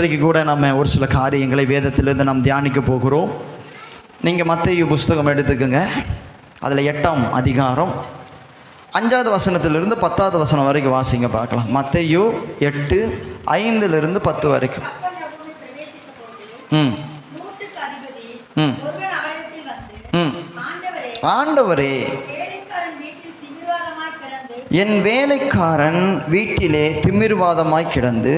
இன்றைக்கு கூட நம்ம ஒரு சில காரியங்களை வேதத்திலிருந்து நாம் தியானிக்க போகிறோம். நீங்கள் மத்தேயு புஸ்தகம் எடுத்துக்கோங்க. அதில் 8ஆம் அதிகாரம் 5வது வசனத்திலிருந்து 10வது வசனம் வரைக்கும் வாசிங்க பார்க்கலாம். மத்தேயு 8 5லிருந்து 10 வரைக்கும். ஆண்டவரே, என் வேலைக்காரன் வீட்டிலே திமிர்வாதமாய் கிடந்து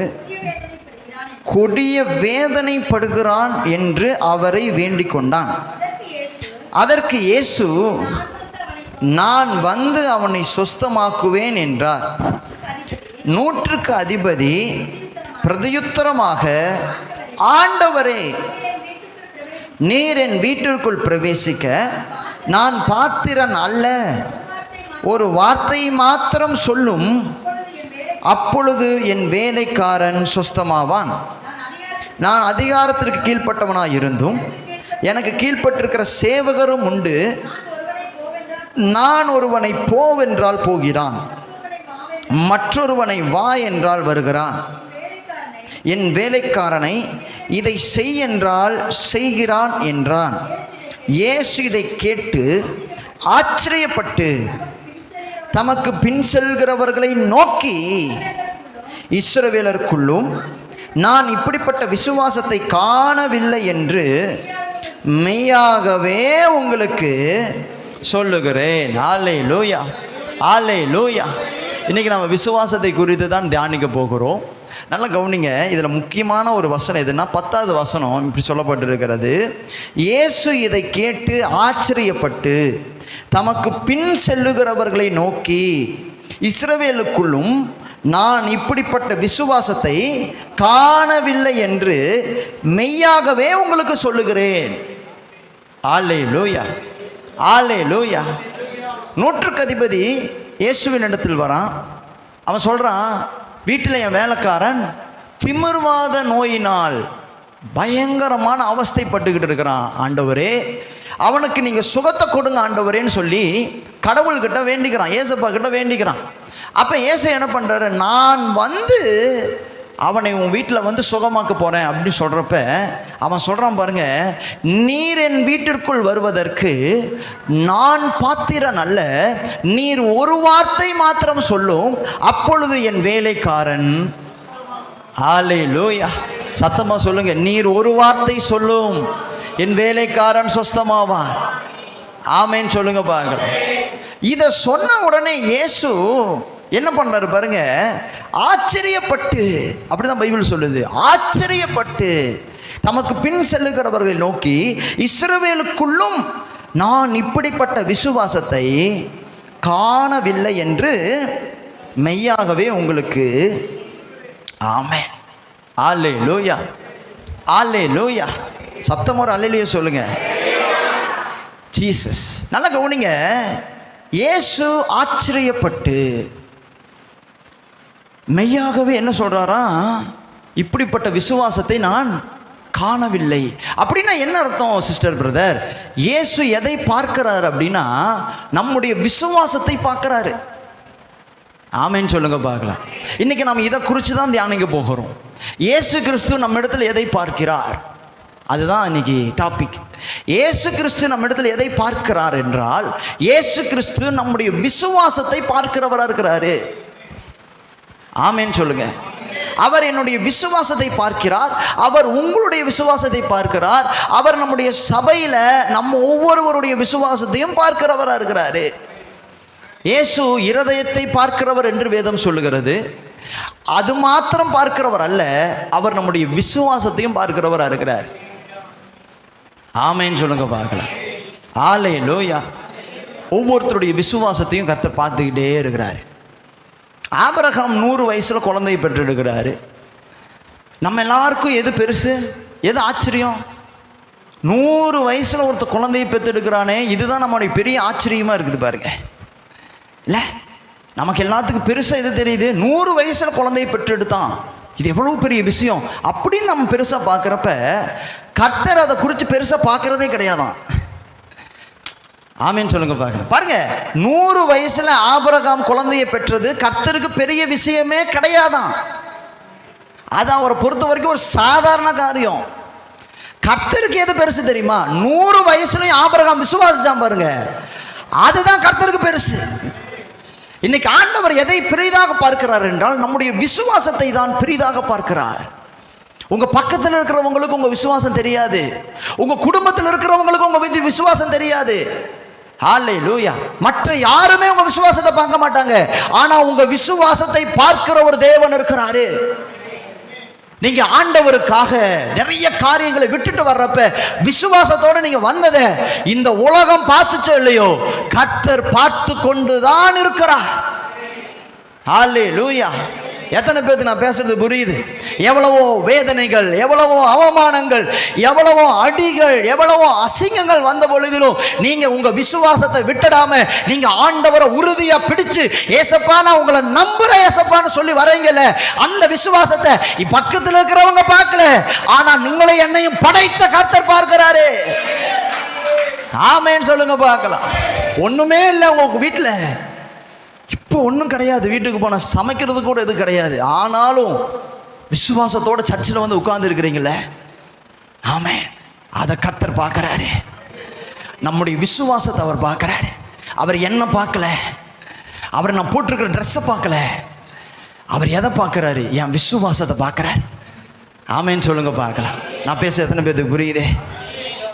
கொடிய வேதனைப்படுகிறான் என்று அவரை வேண்டிக் கொண்டான். அதற்கு இயேசு, நான் வந்து அவனை சொஸ்தமாக்குவேன் என்றார். 100க்கு அதிபதி பிரதியுத்தரமாக, ஆண்டவரே, நீர் என் வீட்டிற்குள் பிரவேசிக்க நான் பாத்திரன் அல்ல. ஒரு வார்த்தை மாத்திரம் சொல்லும், அப்பொழுது என் வேலைக்காரன் சொஸ்தமாவான். நான் அதிகாரத்திற்கு கீழ்ப்பட்டவனாய் இருந்தும் எனக்கு கீழ்ப்பட்டிருக்கிற சேவகரும் உண்டு. நான் ஒருவனை போவென்றால் போகிறான், மற்றொருவனை வா என்றால் வருகிறான். என் வேலைக்காரனை இதை செய் என்றால் செய்கிறான் என்றான். இயேசு இதை கேட்டு ஆச்சரியப்பட்டு தமக்கு பின் செல்கிறவர்களை நோக்கி, இஸ்ரவேலருக்குள்ளும் நான் இப்படிப்பட்ட விசுவாசத்தை காணவில்லை என்று மெய்யாகவே உங்களுக்கு சொல்லுகிறேன். அல்லேலூயா, அல்லேலூயா. இன்றைக்கி நம்ம விசுவாசத்தை குறித்து தான் தியானிக்க போகிறோம். நல்லா கவனிங்க. இதில் முக்கியமான ஒரு வசனம் எதுனா 10வது வசனம் இப்படி சொல்லப்பட்டிருக்கிறது. இயேசு இதை கேட்டு ஆச்சரியப்பட்டு தமக்கு பின் செல்லுகிறவர்களை நோக்கி, இஸ்ரவேலுக்குள்ளும் நான் இப்படிப்பட்ட விசுவாசத்தை காணவில்லை என்று மெய்யாகவே உங்களுக்கு சொல்லுகிறேன். அல்லேலூயா, அல்லேலூயா. 100க்கு அதிபதி இயேசுவின் இடத்தில் வரான். அவன் சொல்கிறான், வீட்டில் என் வேலைக்காரன் திமிர்வாத நோயினால் பயங்கரமான அவஸ்தைப்பட்டுக்கிட்டு இருக்கிறான். ஆண்டவரே, அவனுக்கு நீங்கள் சுகத்தை கொடுங்க ஆண்டவரேன்னு சொல்லி கடவுள்கிட்ட வேண்டிக்கிறான், ஏசப்பா கிட்ட வேண்டிக்கிறான். அப்போ ஏசு என்ன பண்ணுறாரு, நான் வந்து அவனை உன் வீட்டில் வந்து சுகமாக்க போகிறேன் அப்படின்னு சொல்கிறப்ப அவன் சொல்கிறான் பாருங்க, நீர் என் வீட்டிற்குள் வருவதற்கு நான் பாத்திரன் அல்ல. நீர் ஒரு வார்த்தை மாத்திரம் சொல்லும், அப்பொழுது என் வேலைக்காரன். அல்லேலூயா, சத்தமாக சொல்லுங்க. நீர் ஒரு வார்த்தை சொல்லும், என் வேலைக்காரன் சொஸ்தமாவான். ஆமேன்னு சொல்லுங்க பாருங்க. இதை சொன்ன உடனே இயேசு என்ன பண்றாரு பாருங்க, ஆச்சரியப்பட்டு, அப்படிதான் பைபிள் சொல்லுது, ஆச்சரியப்பட்டு தமக்கு பின் செல்லுகிறவர்களை நோக்கி, இஸ்ரவேலுக்குள்ளும் நான் இப்படிப்பட்ட விசுவாசத்தை காணவில்லை என்று மெய்யாகவே உங்களுக்கு. ஆமென், அல்லேலூயா, அல்லேலூயா. சத்தம் ஒரு அல்லேலூயா சொல்லுங்க. ஜீசஸ். நல்லா கவனிங்க. இயேசு ஆச்சரியப்பட்டு மெய்யாகவே என்ன சொல்றாரா, இப்படிப்பட்ட விசுவாசத்தை நான் காணவில்லை. அப்படின்னா என்ன அர்த்தம் சிஸ்டர், பிரதர்? இயேசு எதை பார்க்கிறார் அப்படின்னா நம்முடைய விசுவாசத்தை பார்க்கிறாரு. ஆமென் சொல்லுங்க பார்க்கலாம். இன்னைக்கு நாம் இதை குறித்து தான் தியானிக்க போகிறோம். இயேசு கிறிஸ்து நம்ம இடத்துல எதை பார்க்கிறார், அதுதான் இன்னைக்கு டாபிக். இயேசு கிறிஸ்து நம்ம இடத்துல எதை பார்க்கிறார் என்றால், இயேசு கிறிஸ்து நம்முடைய விசுவாசத்தை பார்க்கிறவராக இருக்கிறாரு. ஆமென் சொல்லுங்க. அவர் என்னுடைய விசுவாசத்தை பார்க்கிறார், அவர் உங்களுடைய விசுவாசத்தை பார்க்கிறார், அவர் நம்முடைய சபையில் நம்ம ஒவ்வொருவருடைய விசுவாசத்தையும் பார்க்கிறவராக இருக்கிறாரு. இயேசு இருதயத்தை பார்க்கிறவர் என்று வேதம் சொல்லுகிறது. அது மாத்திரம் பார்க்கிறவர் அல்ல, அவர் நம்முடைய விசுவாசத்தையும் பார்க்கிறவராக இருக்கிறார். ஆமென் சொல்லுங்க பார்க்கலாம். அல்லேலூயா. ஒவ்வொருத்தருடைய விசுவாசத்தையும் கர்த்தர் பார்த்துக்கிட்டே இருக்கிறார். ஆபிரகாம் 100 வயசுல குழந்தையை பெற்றெடுக்கிறாரு. நம்ம எல்லாருக்கும் எது பெருசு, எது ஆச்சரியம்? 100 வயசுல ஒருத்தர் குழந்தையை பெற்றெடுக்கிறானே, இதுதான் நம்மளுடைய பெரிய ஆச்சரியமா இருக்குது பாருங்க. இல்லை, நமக்கு எல்லாத்துக்கும் பெருசாக எது தெரியுது, 100 வயசுல குழந்தையை பெற்றெடுத்தான், இது எவ்வளவு பெரிய விஷயம் அப்படின்னு நம்ம பெருசாக பார்க்குறப்ப, கர்த்தர் அதை குறித்து பெருசாக பார்க்குறதே கிடையாதான். ஆமீன் சொல்லுங்க பார்க்கலாம். பாருங்க, 100 வயசுல ஆபிரகாம் குழந்தையை பெற்றது கர்த்தருக்கு பெரிய விஷயமே கிடையாதான். அது அவரை பொறுத்த வரைக்கும் ஒரு சாதாரண காரியம். கர்த்தருக்கு எது பெருசு தெரியுமா? 100 வயசுலயும் ஆபிரகாம் விசுவாசிச்சான் பாருங்க, அதுதான் கர்த்தருக்கு பெருசு. இன்னைக்கு ஆண்டவர் எதை பெரிதாக பார்க்கிறார் என்றால் நம்முடைய விசுவாசத்தை தான் பெரிதாக பார்க்கிறார். உங்க பக்கத்தில் இருக்கிறவங்களுக்கு உங்க விசுவாசம் தெரியாது, உங்க குடும்பத்தில் இருக்கிறவங்களுக்கு உங்க விசுவாசம் தெரியாது. ஹல்லேலூயா. மற்ற யாருமே உங்க விசுவாசத்தை பார்க்க மாட்டாங்க, ஆனா உங்க விசுவாசத்தை பார்க்கிற ஒரு தேவன் இருக்கிறாரு. நீங்க ஆண்டவருக்காக நிறைய காரியங்களை விட்டுட்டு வர்றப்ப விசுவாசத்தோட நீங்க வந்தத இந்த உலகம் பார்த்துச்சோ இல்லையோ, கர்த்தர் பார்த்து கொண்டுதான் இருக்கிறார். ஹல்லேலூயா. எத்தனை பேருக்கு நான் பேசுறது புரியுது? எவ்வளவோ வேதனைகள், எவ்வளவோ அவமானங்கள், எவ்வளவோ அடிகள், எவ்வளவோ அசிங்கங்கள் வந்த பொழுதிலும் நீங்க உங்க விசுவாசத்தை விட்டுடாம நீங்க ஆண்டவரை உறுதியா பிடிச்சு, ஏசப்பா நான் உங்களை நம்புறேன் ஏசப்பான்னு சொல்லி வரீங்கல்ல, அந்த விசுவாசத்தை பக்கத்தில் இருக்கிறவங்க பார்க்கல, ஆனா உங்களை என்னையும் படைத்த கர்த்தர் பார்க்கிறாரு. ஆமென் சொல்லுங்க பார்க்கலாம். ஒண்ணுமே இல்லை உங்க வீட்டுல, இப்போ ஒன்றும் கிடையாது, வீட்டுக்கு போனால் சமைக்கிறது கூட எதுவும் கிடையாது, ஆனாலும் விசுவாசத்தோட சர்ச்சில் வந்து உட்கார்ந்து இருக்கிறீங்களே, ஆமென். அதை கர்த்தர் பார்க்குறாரு. நம்முடைய விசுவாசத்தை அவர் பார்க்குறாரு. அவர் என்ன பார்க்கல, அவர் நான் போட்டிருக்கிற ட்ரெஸ்ஸை பார்க்கல, அவர் எதை பார்க்குறாரு? என் விசுவாசத்தை பார்க்குறாரு. ஆமென் சொல்லுங்க பார்க்கலாம். நான் பேச எத்தனை பேருக்கு புரியுதே?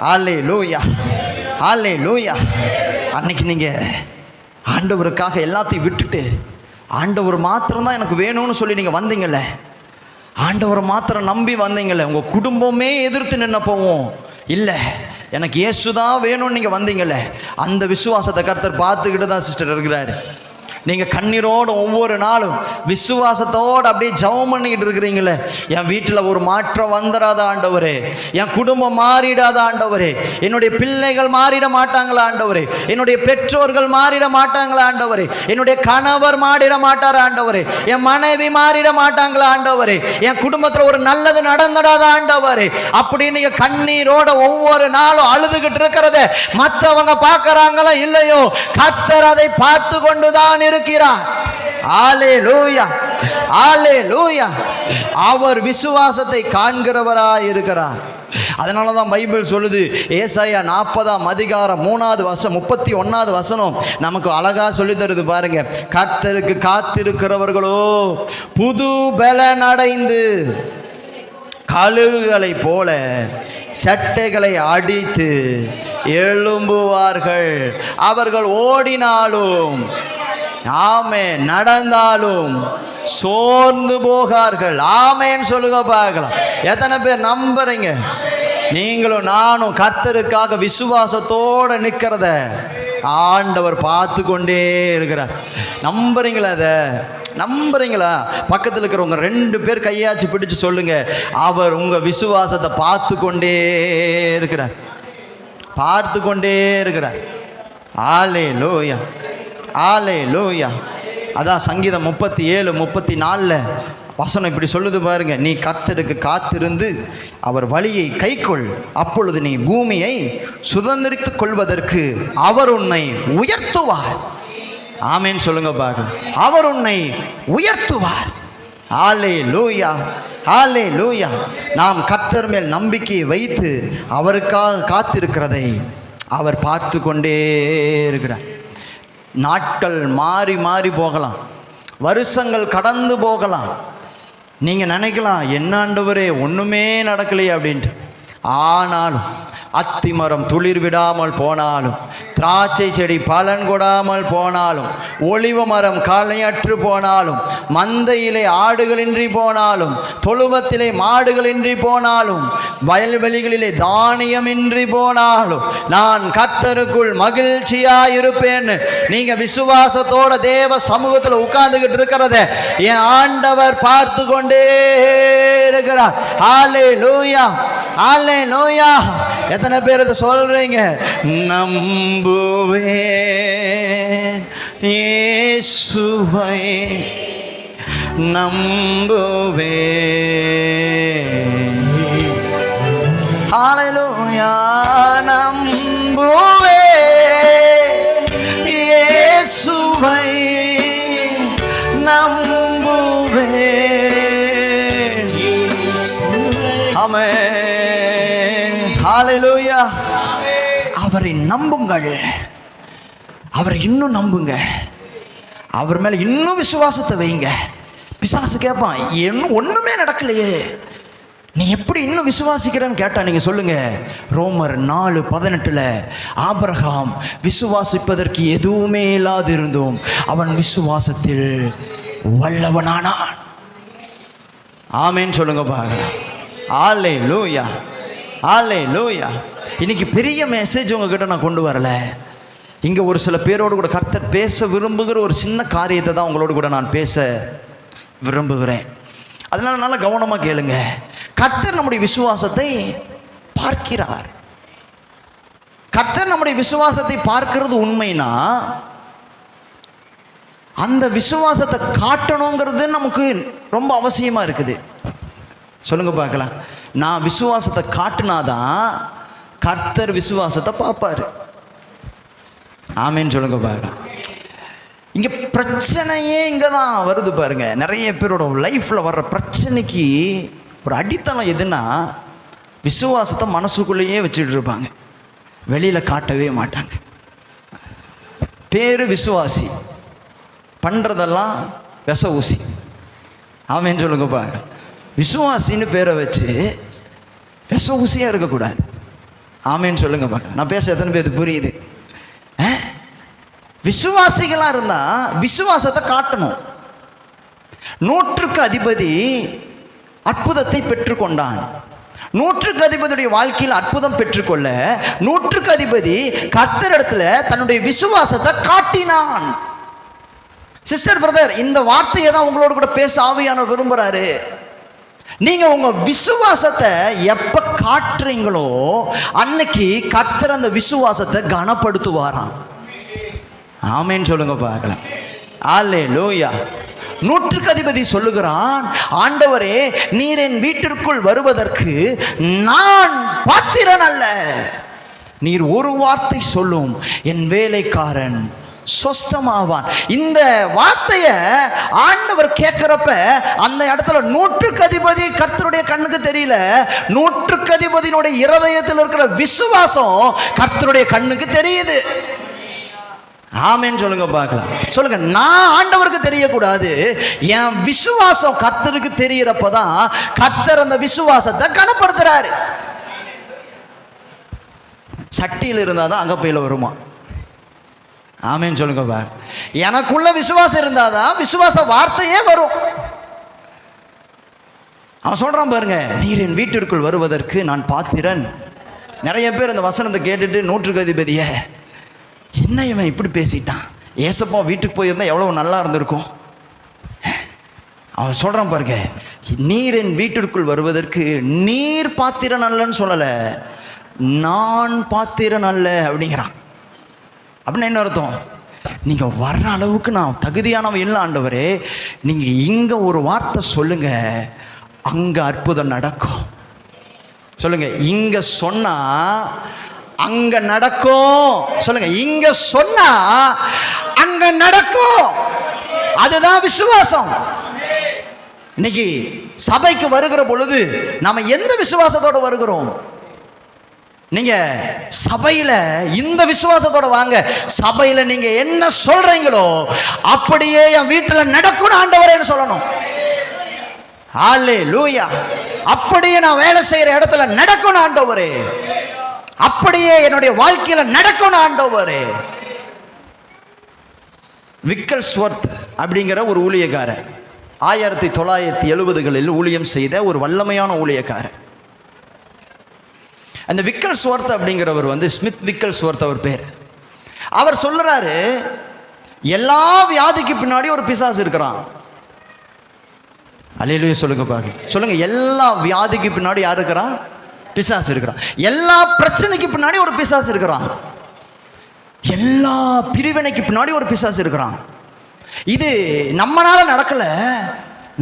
ஹல்லேலூயா, ஹல்லேலூயா. அன்னைக்கு நீங்கள் ஆண்டவருக்காக எல்லாத்தையும் விட்டுட்டு ஆண்டவர் மாத்திரம்தான் எனக்கு வேணும்னு சொல்லி நீங்கள் வந்தீங்கல்ல, ஆண்டவரை மாத்திரம் நம்பி வந்தீங்கல்ல, உங்கள் குடும்பமே எதிர்த்து நின்ன போவோம் இல்லை, எனக்கு இயேசு தான் வேணும்னு நீங்கள் வந்தீங்கல்ல, அந்த விசுவாசத்தை கர்த்தர் பார்த்துக்கிட்டு தான் சிஸ்டர் இருக்கிறாரு. நீங்கள் கண்ணீரோடு ஒவ்வொரு நாளும் விசுவாசத்தோடு அப்படியே ஜெபம் பண்ணிக்கிட்டு இருக்கிறீங்களே, என் வீட்டில் ஒரு மாற்றம் வந்துடாத ஆண்டவரே, என் குடும்பம் மாறிடாத ஆண்டவரே, என்னுடைய பிள்ளைகள் மாறிட மாட்டாங்களா ஆண்டவரே, என்னுடைய பெற்றோர்கள் மாறிட மாட்டாங்களா ஆண்டவரே, என்னுடைய கணவர் மாறிட மாட்டார் ஆண்டவரே, என் மனைவி மாறிட மாட்டாங்களா ஆண்டவரே, என் குடும்பத்தில் ஒரு நல்லது நடந்துடாத ஆண்டவரே அப்படின்னு நீங்கள் கண்ணீரோட ஒவ்வொரு நாளும் அழுதுகிட்டு இருக்கிறத மற்றவங்க பார்க்கறாங்களோ இல்லையோ, கர்த்தர் அதை பார்த்து கொண்டுதான் இருக்கிறார். ஹல்லேலூயா, ஹல்லேலூயா. அவர் விசுவாசத்தை காண்கிறவராய் இருக்கிறார். அதனால தான் பைபிள் சொல்லுது, ஏசாயா 40ஆம் அதிகாரம் 3வது வசனம் 31வது வசனம் நமக்கு அழகா சொல்லி தருது பாருங்க. கர்த்தருக்கு காத்திருக்கிறவர்களோ புது பலன் அடைந்து கழுகுகளை போல சட்டைகளை அடித்து எழும்புவார்கள். அவர்கள் ஓடினாலும் ஆமென், நடந்தாலும் சோர்ந்து போகார்கள். ஆமென் சொல்லுங்க பார்க்கலாம். எத்தனை பேர் நம்புறீங்க? நீங்களும் நானும் கர்த்தருக்காக விசுவாசத்தோடு நிற்கிறத ஆண்டவர் பார்த்து கொண்டே இருக்கிறார். நம்புறீங்களா? அதை நம்புறீங்களா? பக்கத்தில் இருக்கிறவங்க 2 பேர் கையாச்சு பிடிச்சு சொல்லுங்க, அவர் உங்க விசுவாசத்தை பார்த்து கொண்டே இருக்கிறார், பார்த்து கொண்டே இருக்கிறார். ஹல்லேலூயா, ஹல்லேலூயா. அதான் சங்கீதம் 37:34 வசனம் இப்படி சொல்லுது பாருங்க, நீ கர்த்தருக்கு காத்திருந்து அவர் வழியை கைக்கொள், அப்பொழுது நீ பூமியை சுதந்திரித்துக் கொள்வதற்கு அவர் உன்னை உயர்த்துவார். ஆமென் சொல்லுங்க பார்க்கலாம். அவர் உன்னை உயர்த்துவார். ஹல்லேலூயா, ஹல்லேலூயா. நாம் கர்த்தர் மேல் நம்பிக்கையை வைத்து அவருக்காக காத்திருக்கிறதை அவர் பார்த்து கொண்டே இருக்கிறார். நாட்கள் மாறி மாறி போகலாம், வருஷங்கள் கடந்து போகலாம். நீங்கள் நினைக்கலாம், என்ன ஆண்டவரே ஒன்றுமே நடக்கலையே அப்படின்ட்டு. ஆனாலும் அத்திமரம் துளிர் விடாமல் போனாலும், திராட்சை செடி பலன் கொடாமல் போனாலும், ஒலிவ மரம் களையற்று போனாலும், மந்தையிலே ஆடுகளின்றி போனாலும், தொழுவத்திலே மாடுகளின்றி போனாலும், வயல்வெளிகளிலே தானியமின்றி போனாலும், நான் கர்த்தருக்குள் மகிழ்ச்சியாயிருப்பேன்னு நீங்க விசுவாசத்தோட தேவ சமூகத்தில் உட்கார்ந்துகிட்டு இருக்கிறத என் ஆண்டவர் பார்த்து கொண்டே இருக்கிறார். ஹல்லேலூயா, ஹல்லேலூயா. எத்தனை பேர் இதை சொல்றீங்க? நம்புவேன் இயேசுவை, நம்புவேன். ஹல்லேலூயா. நம்புவேன் இயேசுவை, நம்புவேன் ஹல்லேலூயா. அவரை நம்புங்கள், அவரை இன்னும் நம்புங்க, அவர் மேல இன்னும் விசுவாசத்தை வைங்க. பிசாசு கேட்பான், இன்னும் ஒண்ணுமே நடக்கலையே, நீ எப்படி இன்னும் விசுவாசிக்கிறன்னு கேட்டா நீங்க சொல்லுங்க, ரோமர் 4:18 ஆபிரகாம் விசுவாசிப்பதற்கு எதுவுமே இல்லாது இருந்தும் அவன் விசுவாசத்தில் வல்லவனானான். ஆமென் சொல்லுங்க பார்க்கலாம். ஹல்லேலூயா, ஹல்லேலூயா. இன்னைக்கு பெரிய மெசேஜ் உங்ககிட்ட நான் கொண்டு வரல. இங்கே ஒரு சில பேரோடு கூட கர்த்தர் பேச விரும்புகிற ஒரு சின்ன காரியத்தை தான் உங்களோடு கூட நான் பேச விரும்புகிறேன். அதனால நல்லா கவனமாக கேளுங்க. கர்த்தர் நம்முடைய விசுவாசத்தை பார்க்கிறார். கர்த்தர் நம்முடைய விசுவாசத்தை பார்க்கிறது உண்மைனா அந்த விசுவாசத்தை காட்டணுங்கிறது நமக்கு ரொம்ப அவசியமாக இருக்குது. சொல்லுங்க பார்க்கலாம். நான் விசுவாசத்தை காட்டினாதான் கர்த்தர் விசுவாசத்தை பார்ப்பாரு. ஆமேன்னு சொல்லுங்க பார்க்கலாம். இங்கே பிரச்சனையே இங்கே தான் வருது பாருங்க. நிறைய பேரோட லைஃப்பில் வர்ற பிரச்சனைக்கு ஒரு அடித்தளம் எதுன்னா விசுவாசத்தை மனசுக்குள்ளேயே வச்சுட்டு இருப்பாங்க, வெளியில் காட்டவே மாட்டாங்க. பேர் விசுவாசி, பண்ணுறதெல்லாம் விஷ ஊசி. ஆமேன்னு சொல்லுங்க பாருங்க. விசுவாசின்னு பேரை வச்சு விஷ ஊசியாக இருக்கக்கூடாது. ஆமேன்னு சொல்லுங்க பாருங்க. நான் பேச எத்தனை பேருக்கு புரியுது? விசுவாசிகளாக இருந்தால் விசுவாசத்தை காட்டணும். 100க்கு அதிபதி அற்புதத்தை பெற்றுக்கொண்டான். 100க்கு அதிபதியுடைய வாழ்க்கையில் அற்புதம் பெற்றுக்கொள்ள 100க்கு அதிபதி கர்த்தரிடத்தில் தன்னுடைய விசுவாசத்தை காட்டினான். சிஸ்டர் பிரதர், இந்த வார்த்தையை தான் உங்களோட கூட பேச ஆவியானவர் விரும்புகிறாரு. நீங்க உங்க விசுவாசத்தை எப்ப காட்டுறீங்களோ அன்னைக்கு கர்த்தர் அந்த விசுவாசத்தை கனப்படுத்துவாராம். ஆமென் சொல்லுங்க பார்க்கலாம். அல்லேலூயா. 100க்கு அதிபதி சொல்லுகிறான், ஆண்டவரே நீர் என் வீட்டிற்குள் வருவதற்கு நான் பாத்திரன் அல்ல. நீர் ஒரு வார்த்தை சொல்லும், என் வேலைக்காரன் சொஸ்தமாவான். இந்த வார்த்தையை ஆண்டவர் கேட்கிறப்ப அந்த இடத்துல 100க்கு அதிபதி கர்த்தருடைய கண்ணுக்கு தெரியல. 100க்கு அதிபதியினுடைய இருதயத்தில் இருக்கிற விசுவாசம் கர்த்தருடைய கண்ணுக்கு தெரியுது. ஆமென் சொல்லுங்க பார்க்கலாம். சொல்லுங்க, நான் ஆண்டவருக்கு தெரியக்கூடாது, என் விசுவாசம் கர்த்தருக்கு தெரியறப்பதான் கர்த்தர் அந்த விசுவாசத்தை கனப்படுத்துறாரு. சட்டியில் இருந்தாதான் அகப்பையில் வருமா? ஆமென் சொல்லுங்க பா. எனக்குள்ள விசுவாசம் இருந்தாதான் விசுவாச வார்த்தையே வரும். அவன் சொல்றான் பாருங்க, நீர் என் வீட்டிற்குள் வருவதற்கு நான் பாத்திரன். நிறைய பேர் இந்த வசனத்தை கேட்டுட்டு 100க்கு அதிபதியே என்ன இவன் இப்படி பேசிட்டான், ஏசப்பா வீட்டுக்கு போயிருந்தா எவ்வளவு நல்லா இருந்திருக்கும். அவன் சொல்றான் பாருங்க, நீர் என் வீட்டிற்குள் வருவதற்கு நீர் பாத்திரன் அல்லன்னு சொல்லல, நான் பாத்திரன் அல்ல அப்படிங்கிறான். அப்படின்னு என்ன அர்த்தம்? நீங்க வர்ற அளவுக்கு நான் தகுதியானவன் இல்லை ஆண்டவரே, நீங்க இங்க ஒரு வார்த்தை சொல்லுங்க, அங்க அற்புதம் நடக்கும். சொல்லுங்க, இங்க சொன்னா அங்க நடக்கும். சொல்லுங்க, இங்க சொன்னா அங்க நடக்கும். அதுதான் விசுவாசம். இன்னைக்கு சபைக்கு வருகிற பொழுது நாம எந்த விசுவாசத்தோட வருகிறோம்? நீங்க சபையில இந்த விசுவாசத்தோட வாங்க. சபையில நீங்க என்ன சொல்றீங்களோ அப்படியே என் வீட்டுல நடக்கும் ஆண்டவரேன்னு சொல்லணும். ஹல்லேலூயா. அப்படியே நான் வேலை செய்யற இடத்துல நடக்கும் ஆண்டவரே, அப்படியே என்னுடைய வாழ்க்கையில நடக்கும் ஆண்டவரே. விக்கல்ஸ்வர்த் அப்படிங்கிற ஒரு ஊழியக்காரர் 1970களில் ஊழியம் செய்த ஒரு வல்லமையான ஊழியக்காரர். அந்த விக்கல்ஸ்வர்த் அப்படிங்கிறவர் ஸ்மித் விக்கல்ஸ்வர்த் அவர் பேர். அவர் சொல்றாரு, எல்லா வியாதிக்கு பின்னாடி ஒரு பிசாசு இருக்கிறான். அல்லேலூயா சொல்லுங்க பாருங்க. சொல்லுங்க, எல்லா வியாதிக்கு பின்னாடி யார் இருக்கிறான்? பிசாசு இருக்கிறான். எல்லா பிரச்சனைக்கு பின்னாடி ஒரு பிசாசு இருக்கிறான். எல்லா பிரிவினைக்கு பின்னாடி ஒரு பிசாசு இருக்கிறான். இது நம்மளால நடக்கல,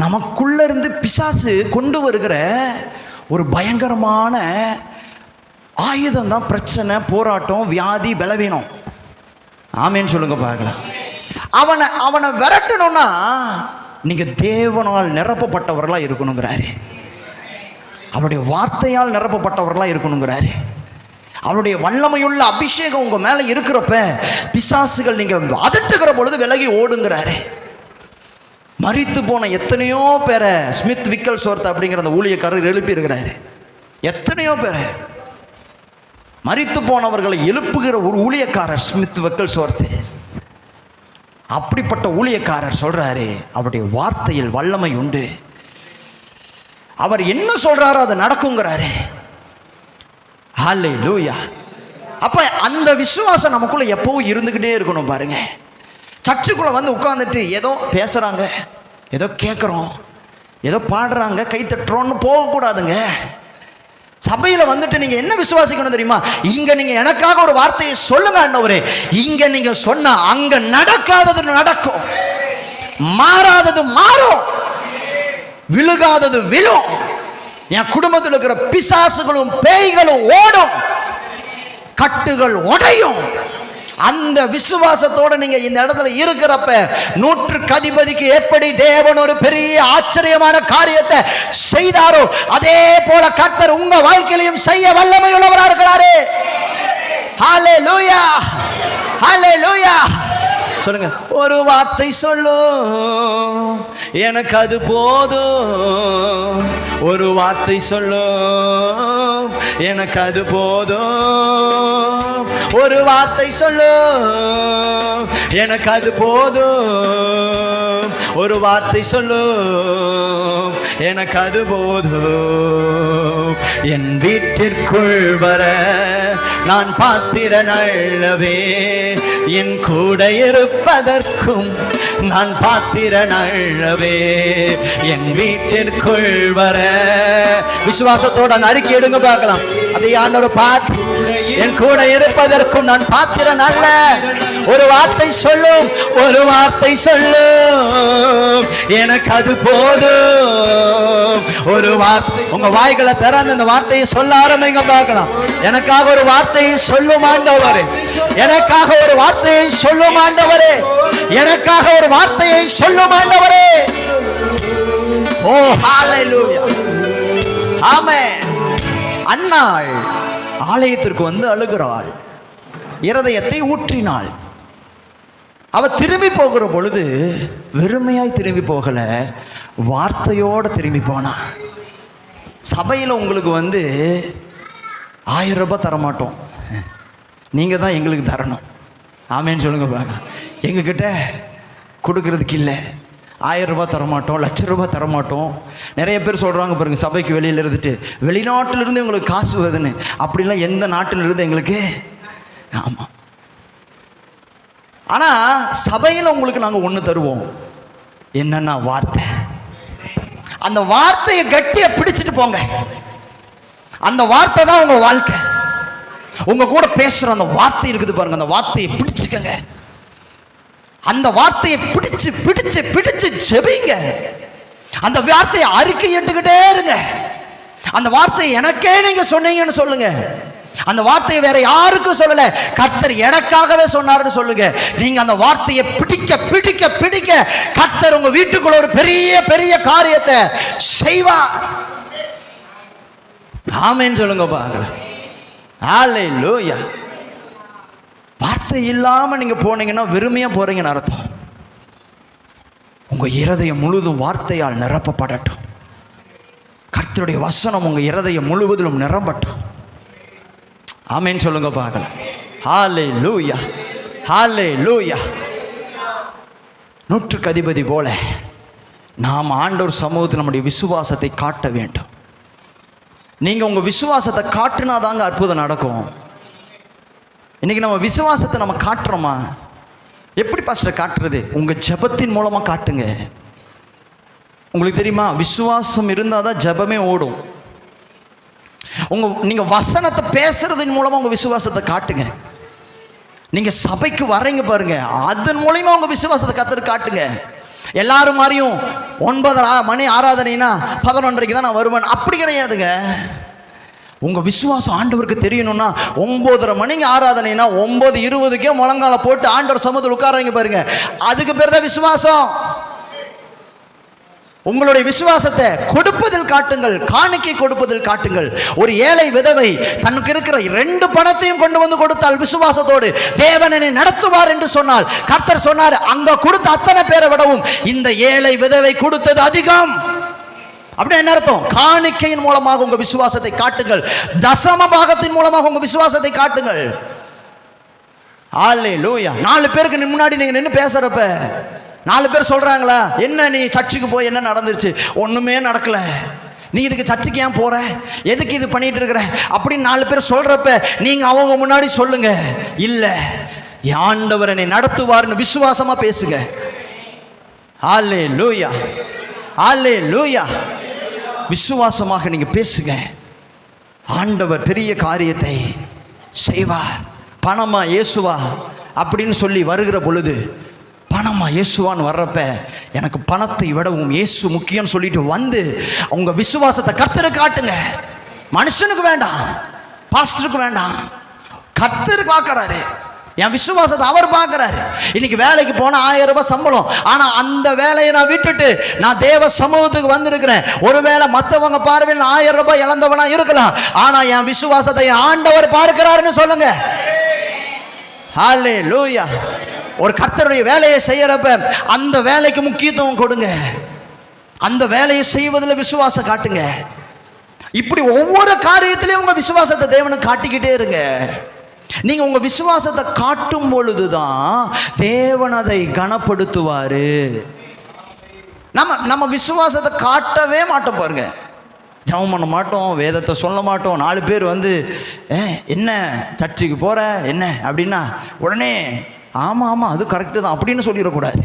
நமக்குள்ள இருந்து பிசாசு கொண்டு வருகிற ஒரு பயங்கரமான ஆயுதம் தான் பிரச்சனை, போராட்டம், வியாதி, பலவீனம். ஆமேன்னு சொல்லுங்க பார்க்கலாம். அவனை விரட்டணும்னா நீங்க தேவனால் நிரப்பப்பட்டவர்களா இருக்கணுங்கிறாரு. அவருடைய வார்த்தையால் நிரப்பப்பட்டவர்களா இருக்கணுங்கிறாரு. அவருடைய வல்லமையுள்ள அபிஷேகம் உங்க மேல இருக்கிறப்ப பிசாசுகள் நீங்க அதட்டுகிற பொழுது விலகி ஓடுங்கிறாரு. மரித்து போன எத்தனையோ பேரை ஸ்மித் விக்கல்ஸ்வொர்த் அப்படிங்கிற அந்த ஊழியக்காரர் எழுப்பி இருக்கிறாரு. எத்தனையோ பேரை மரித்து போனவர்களை எழுப்புகிற ஒரு ஊழியக்காரர் ஸ்மித் விக்கல்ஸ்வொர்த். அப்படிப்பட்ட ஊழியக்காரர் சொல்றாரு, அவருடைய வார்த்தையில் வல்லமை உண்டு, அவர் என்ன சொல்றாரோ அது நடக்குங்கிறாரு. ஹல்லேலூயா. அப்ப அந்த விசுவாசம் நமக்குள்ள எப்பவும் இருந்துகிட்டே இருக்கணும். பாருங்க, சர்ச்சுக்குள்ள வந்து உட்கார்ந்துட்டு ஏதோ பேசுறாங்க, ஏதோ கேட்குறோம், ஏதோ பாடுறாங்க, கை தட்டுறோன்னு போகக்கூடாதுங்க. சபையில வந்துட்டு நீங்க என்ன விசுவாசிக்கணும் தெரியுமா? இங்க நீங்க எனக்காக ஒரு வார்த்தையை சொல்லுங்க ஆண்டவரே, இங்க நீங்க சொன்னா அங்க நடக்காதது நடக்கும், மாறாதது மாறும், விழுகாதது விழும், என் குடும்பத்தில் இருக்கிற பிசாசுகளும் பேய்களும் ஓடும், கட்டுகள் உடையும். அந்த விசுவாசத்தோட நீங்க இந்த இடத்துல இருக்கிறப்ப நூற்றுக்கு அதிபதிக்கு எப்படி தேவன் ஒரு பெரிய ஆச்சரியமான காரியத்தை செய்தாரோ அதே போல கர்த்தர் உங்க வாழ்க்கையிலும் செய்ய வல்லமை உள்ளவரா இருக்கிறாரு. ஹல்லேலூயா, ஹல்லேலூயா. சொல்லுங்க, ஒரு வார்த்தை சொல்லும் எனக்கு அது போதும், ஒரு வார்த்தை சொல்லும் எனக்கு அது போதும், ஒரு வார்த்தை சொல்லும் எனக்கு அது போதும், ஒரு வார்த்தை சொல்லும் எனக்கு அது போதும். என் வீட்டிற்குள் வர நான் பாத்திரன் அல்லவே, என் கூட இருப்பதற்கும் நான் பாத்திரன் அல்லவே, என் வீட்டிற்குள் வர. விசுவாசத்தோட அறிக்கை எடுங்க பார்க்கலாம். அதே ஆண்டவர் பார்த்து, என் கூட இருப்பதற்கும் நான் பாத்திரன் அல்ல, ஒரு வார்த்தை சொல்லும், ஒரு வார்த்தை சொல்லும் எனக்கு அது போதும், ஒரு வார்த்தை. உங்க வாய்களை திறந்து அந்த வார்த்தையை சொல்ல ஆரம்பிங்க பார்க்கலாம். எனக்காக ஒரு வார்த்தையை சொல்லும் ஆண்டவரே, எனக்காக ஒரு வார்த்தையை சொல்லும் ஆண்டவரே, எனக்காக ஒரு வார்த்தையை சொல்லும் ஆண்டவரே. ஓ ஹல்லேலூயா, ஆமென். அன்னாள் ஆலயத்திற்கு வந்து அழுகிறாள், இருதயத்தை ஊற்றினாள். அவ திரும்பி போகிற பொழுது வெறுமையாய் திரும்பி போகல, வார்த்தையோட திரும்பி போனா. சபையில் உங்களுக்கு வந்து 1000 ரூபாய் தரமாட்டோம், நீங்க தான் எங்களுக்கு தரணும். ஆமேன்னு சொல்லுங்க பாருங்க. எங்ககிட்ட கொடுக்கறதுக்கு இல்லை, 1000 ரூபாய் தரமாட்டோம், 1,00,000 ரூபாய் தரமாட்டோம். நிறைய பேர் சொல்கிறாங்க பாருங்க, சபைக்கு வெளியில் இருந்துட்டு வெளிநாட்டிலிருந்து எங்களுக்கு காசு வருதுன்னு. அப்படிலாம் எந்த நாட்டிலிருந்து எங்களுக்கு. ஆமாம், ஆனால் சபையில் உங்களுக்கு நாங்கள் ஒன்று தருவோம், என்னன்னா வார்த்தை. அந்த வார்த்தையை கட்டியை பிடிச்சிட்டு போங்க. அந்த வார்த்தை தான் உங்க வாழ்க்கை. உங்க கூட பேசுற அந்த வார்த்தை இருக்குது பாருங்க, அந்த வார்த்தையை பிடிச்சுக்கங்க. அந்த வார்த்தையை பிடிச்சு பிடிச்சு பிடிச்சு ஜெபிங்க. அந்த வார்த்தையை அறிக்கை எட்டுக்கிட்டே இருங்க. அந்த வார்த்தையை எனக்கே நீங்க சொன்னீங்கன்னு சொல்லுங்க. அந்த வார்த்தையை வேற யாருக்கும் சொல்லல, கர்த்தர் எனக்காகவே சொன்னார்னு சொல்லுங்க. நீங்க அந்த வார்த்தையை பிடிக்க பிடிக்க பிடிக்க கர்த்தர் உங்க வீட்டுக்குள்ள ஒரு பெரிய பெரிய காரியத்தை செய்வார். ஆமென் சொல்லுங்க பாருங்க. ஹல்லேலூயா. வார்த்தை இல்லாம நீங்க போனீங்கன்னா வெறுமையா போறீங்கன்னு அர்த்தம். உங்க இருதயம் முழுதும் வார்த்தையால் நிரப்பப்படட்டும். கர்த்தருடைய வசனம் உங்க இருதயம் முழுவதிலும் நிரம்பட்டும். ஆமென் சொல்லுங்க பார்க்கலாம். ஹல்லேலூயா, ஹல்லேலூயா. நூற்றுக்கு அதிபதி போல நாம் ஆண்டவர் சமூகத்தில் நம்முடைய விசுவாசத்தை காட்ட வேண்டும். நீங்க உங்க விசுவாசத்தை காட்டினாதாங்க அற்புதம் நடக்கும். இன்னைக்கு நம்ம விசுவாசத்தை நம்ம காட்டுறோமா? எப்படி பாஸ்டர் காட்டுறது? உங்க ஜெபத்தின் மூலமா காட்டுங்க. உங்களுக்கு தெரியுமா, விசுவாசம் இருந்தால் தான் ஜெபமே ஓடும். நீங்க வசனத்தை பேசுறதன் மூலமா உங்க விசுவாசத்தை காட்டுங்க. நீங்க சபைக்கு வர்றீங்க பாருங்க, அதன் மூலமா உங்க விசுவாசத்தை கர்த்தர் காட்டுங்க. எல்லாரும் மாதிரியும் 9 மணி ஆராதனைனா 11:30 தான் நான் வருவேன் அப்படி கிடையாதுங்க. உங்க விசுவாசம் ஆண்டவருக்கு தெரியணும்னா 9:30 மணிக்கு ஆராதனைனா 9:20 முழங்கால போட்டு ஆண்டவர் சமூகத்தில் உட்கார்றீங்க பாருங்க, அதுக்கு பேர் தான் விசுவாசம். உங்களுடைய விசுவாசத்தை கொடுப்பதில் காட்டுங்கள், காணிக்கை கொடுப்பதில் காட்டுங்கள். ஒரு ஏழை விதவை தனக்கு இருக்கிற 2 பணத்தையும் கொண்டு வந்து கொடுத்தால் விசுவாசத்தோடு, தேவன் என்னை நடத்துவார் என்று சொன்னால், கர்த்தர் சொன்னார், அங்க கொடுத்த அத்தனை பேரை விடவும் இந்த ஏழை விதவை கொடுத்தது அதிகம். அப்படி என்ன அர்த்தம்? காணிக்கையின் மூலமாக உங்க விசுவாசத்தை காட்டுங்கள், தசம பாகத்தின் மூலமாக உங்க விசுவாசத்தை காட்டுங்கள். அல்லேலூயா. 4 பேருக்கு முன்னாடி நீங்க நின்று பேசுறப்ப 4 பேர் சொல்றாங்களா, என்ன நீ சர்ச்சுக்கு போய் என்ன நடந்துருச்சு? ஒண்ணுமே நடக்கல, நீ இதுக்கு சர்ச்சுக்கு ஏன் போற, எதுக்கு இது பண்ணிட்டு இருக்கிற அப்படின்னு 4 பேர் சொல்றப்ப நீங்க அவங்க முன்னாடி சொல்லுங்க, இல்ல ஆண்டவர் என்னை நடத்துவார்னு விசுவாசமா பேசுங்க. அல்லேலூயா, அல்லேலூயா. விசுவாசமாக நீங்க பேசுங்க. ஆண்டவர் பெரிய காரியத்தை செய்வார். பணமா இயேசுவா அப்படின்னு சொல்லி வருகிற பொழுது, பணமா இயேசுவான்னு வர்றப்ப எனக்கு பணத்தை விடவும் இயேசு முக்கியம் சொல்லிட்டு வந்து உங்க விசுவாசத்தை கர்த்தருக்கு காட்டுங்க. மனுஷனுக்கு வேண்டாம், பாஸ்டருக்கு வேண்டாம், கர்த்தர் பார்க்கறாரு. என் விசுவாசத்தை அவர் பார்க்கறாரு. இன்னைக்கு வேலைக்கு போனா 1000 ரூபாய் சம்பளம், ஆனா அந்த வேலையை நான் விட்டுட்டு நான் தேவ சமூகத்துக்கு வந்திருக்கிறேன். ஒருவேளை மற்றவங்க பார்வையில் 1000 ரூபாய் இழந்தவனா இருக்கலாம், ஆனா என் விசுவாசத்தை ஆண்டவர் பார்க்கிறாருன்னு சொல்லுங்க. ஹல்லேலூயா. ஒரு கர்த்தருடைய வேலையை செய்யறப்ப அந்த வேலைக்கு முக்கியத்துவம் கொடுங்க, அந்த வேலையை செய்வதில் விசுவாசம் காட்டுங்க. இப்படி ஒவ்வொரு காரியத்திலையும் உங்க விசுவாசத்தை தேவனுக்கு காட்டிக்கிட்டே இருங்க. நீங்க உங்க விசுவாசத்தை காட்டும் பொழுதுதான் தேவன் அதை கனப்படுத்துவாரு. நம்ம விசுவாசத்தை காட்டவே மாட்டோம் பாருங்க. ஜெபம் பண்ண மாட்டோம், வேதத்தை சொல்ல மாட்டோம். 4 பேர் வந்து என்ன சர்ச்சுக்கு போற என்ன அப்படின்னா உடனே ஆமா ஆமா அது கரெக்டு தான் அப்படின்னு சொல்லிடக்கூடாது.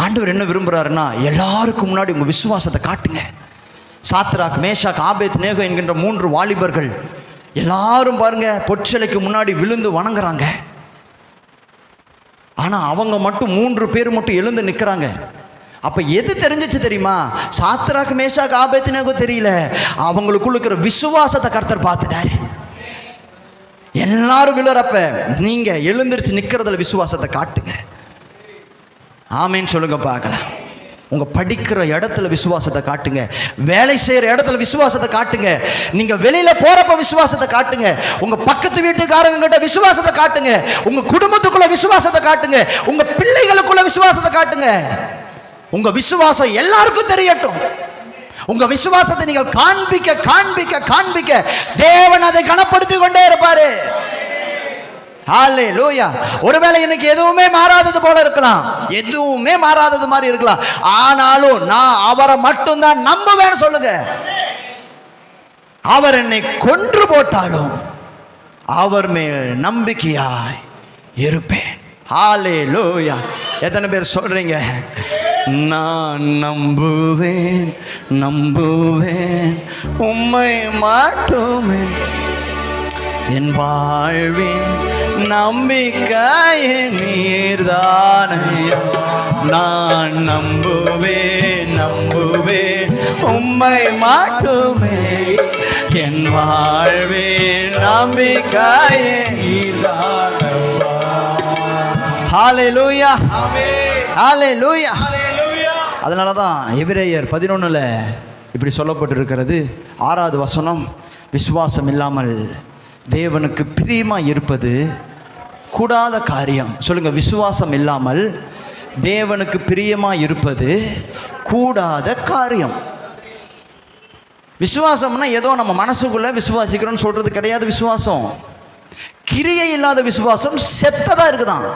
ஆண்டவர் என்ன விரும்புறாருன்னா, எல்லாருக்கும் முன்னாடி உங்க விசுவாசத்தை காட்டுங்க. சாத்ராக், மேஷாக், ஆபேத்நேகோ என்கின்ற 3 வாலிபர்கள் எல்லாரும் பாருங்க பொற்சிலைக்கு முன்னாடி விழுந்து வணங்குறாங்க. ஆனா அவங்க மட்டும் 3 பேர் மட்டும் எழுந்து நிற்கிறாங்க. அப்ப எது தெரிஞ்சிச்சு தெரியுமா? சாத்ராக், மேஷாக், ஆபேத்நேகோ தெரியல, அவங்களுக்குள்ள இருக்கிற விசுவாசத்தை கர்த்தர் பார்த்துட்டாரு. எல்லாரும் விழுறப்ப நீங்க எழுந்திருச்சு நிக்கிறதுல விசுவாசத்தை காட்டுங்க. ஆமேன்னு சொல்லுங்க பார்க்கலாம். உங்க படிக்கிற இடத்துல விசுவாசத்தை காட்டுங்க, வேலை செய்யற இடத்துல விசுவாசத்தை காட்டுங்க, நீங்க வெளியில போறப்ப விசுவாசத்தை காட்டுங்க, உங்க பக்கத்து வீட்டுக்காரங்க கிட்ட விசுவாசத்தை காட்டுங்க, உங்க குடும்பத்துக்குள்ள விசுவாசத்தை காட்டுங்க, உங்க பிள்ளைகளுக்குள்ள விசுவாசத்தை காட்டுங்க. உங்க விசுவாசம் எல்லாருக்கும் தெரியட்டும். உங்க விசுவாசத்தை நீங்கள் காண்பிக்க காண்பிக்க காண்பிக்க தேவன் அதை கனப்படுத்தி கொண்டே இருப்பாரு. ஹல்லேலூயா. ஒருவேளை இன்னைக்கு எதுவுமே மாறாதது போல இருக்கலாம், எதுவுமே மாறாதது மாதிரி இருக்கலாம், ஆனாலும் நான் அவரை மட்டும்தான் நம்புவேன்னு சொல்லுங்க. அவர் என்னை கொன்று போட்டாலும் அவர் மேல் நம்பிக்கையாய் இருப்பேன். ஹல்லேலூயா. எத்தனை பேர் சொல்றீங்க? நான் நம்புவேன் நம்புவேன் உம்மை மட்டுமே, என் வாழ்வின் நம்பிக்கையே நீர்தானையா. நான் நம்புவேன் நம்புவேன் உம்மை மட்டுமே, என் வாழ்வின் நம்பிக்கையே நீர்தானையா. ஹல்லேலூயா, ஹல்லேலூயா. அதனால தான் எபிரேயர் 11 இப்படி சொல்லப்பட்டிருக்கிறது. 6வது வசனம், விசுவாசம் இல்லாமல் தேவனுக்கு பிரியமாக இருப்பது கூடாத காரியம். சொல்லுங்க, விசுவாசம் இல்லாமல் தேவனுக்கு பிரியமாக இருப்பது கூடாத காரியம். விசுவாசம்னா ஏதோ நம்ம மனசுக்குள்ள விசுவாசிக்கிறோம்னு சொல்றது கிடையாது. விசுவாசம் கிரியை இல்லாத விசுவாசம் செத்ததா இருக்குதான்.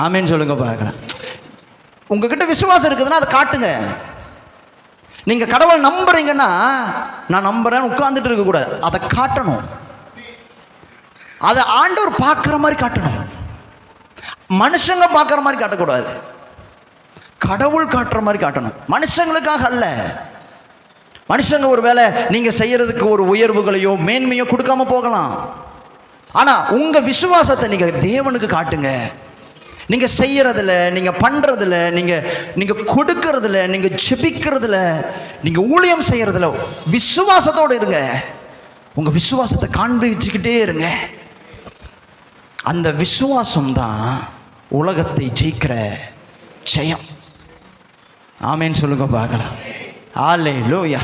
ஆமேன்னு சொல்லுங்க பார்க்கலாம். உங்ககிட்ட விசுவாசம் இருக்குதுன்னா அதை காட்டுங்க. நீங்க கடவுள் நம்புறீங்கன்னா, நான் நம்புறேன்னு உட்கார்ந்துட்டு இருக்க கூடாது, அதை காட்டணும். அதை ஆண்டவர் பார்க்குற மாதிரி காட்டணும். மனுஷங்க பார்க்குற மாதிரி காட்டக்கூடாது, கடவுள் காட்டுற மாதிரி காட்டணும். மனுஷங்களுக்காக அல்ல. மனுஷங்க ஒரு வேளை நீங்க செய்யறதுக்கு ஒரு உயர்வுகளையோ மேன்மையோ கொடுக்காம போகலாம், ஆனா உங்க விசுவாசத்தை நீங்க தேவனுக்கு காட்டுங்க. நீங்க செய்யறதுல, நீங்க பண்றதுல, நீங்க கொடுக்கறதுல, நீங்க ஜெபிக்கிறதுல, நீங்க ஊழியம் செய்யறதுல விசுவாசத்தோடு இருங்க. உங்க விசுவாசத்தை காண்பிச்சுக்கிட்டே இருங்க. அந்த விசுவாசம் தான் உலகத்தை ஜெயிக்கிற ஜெயம். ஆமேன்னு சொல்லுங்க பார்க்கலாம். ஹல்லேலூயா.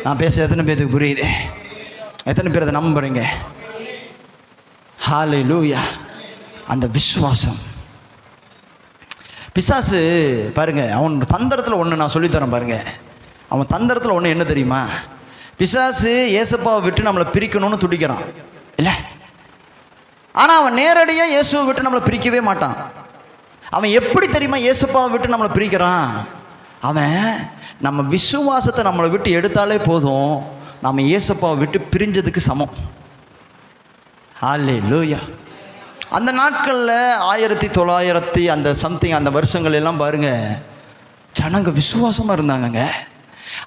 நான் பேச எத்தனை பேருக்கு புரியுது? எத்தனை பேர் அதை நம்புறீங்க? ஹல்லேலூயா. அந்த விசுவாசம். பிசாசு பாருங்க, அவன் தந்திரத்தில் ஒன்று நான் சொல்லித்தரேன் பாருங்க. அவன் தந்திரத்தில் ஒன்று என்ன தெரியுமா? பிசாசு ஏசப்பாவை விட்டு நம்மளை பிரிக்கணும்னு துடிக்கிறான் இல்லை? ஆனால் அவன் நேரடியாக இயேசுவை விட்டு நம்மளை பிரிக்கவே மாட்டான். அவன் எப்படி தெரியுமா ஏசப்பாவை விட்டு நம்மளை பிரிக்கிறான்? அவன் நம்ம விசுவாசத்தை நம்மளை விட்டு எடுத்தாலே போதும், நம்ம ஏசப்பாவை விட்டு பிரிஞ்சதுக்கு சமம். ஹல்லேலூயா. அந்த நாட்களில் 1900 அந்த சம்திங் அந்த வருஷங்கள் எல்லாம் பாருங்க, ஜனங்க விசுவாசமாக இருந்தாங்கங்க.